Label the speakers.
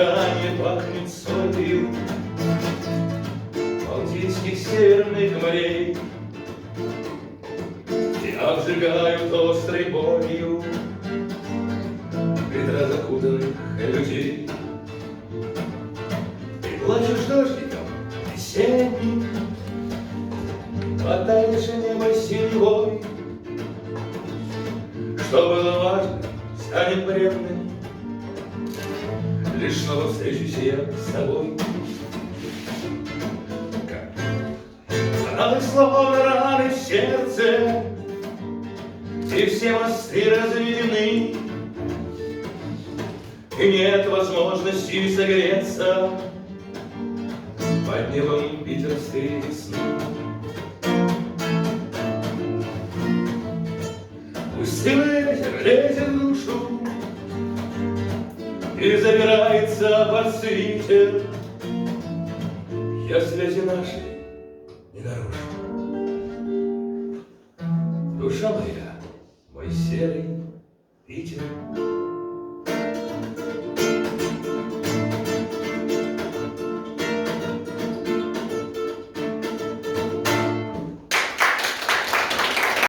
Speaker 1: дыхание пахнет солью балтийских северных морей. И обжигают острой болью ветра закутанных людей. И плачешь дождиком весенним, потаешь небо синевой. Что было важно, станет бренным, лишь снова встречусь я с тобой. Раны, словно раны в сердце, и все мосты разведены, и нет возможности согреться под небом питерской весны. Пустый ветер лезет в душу и забирается под свитер. Я связи нашей не нарушу. Душа моя, мой серый Питер.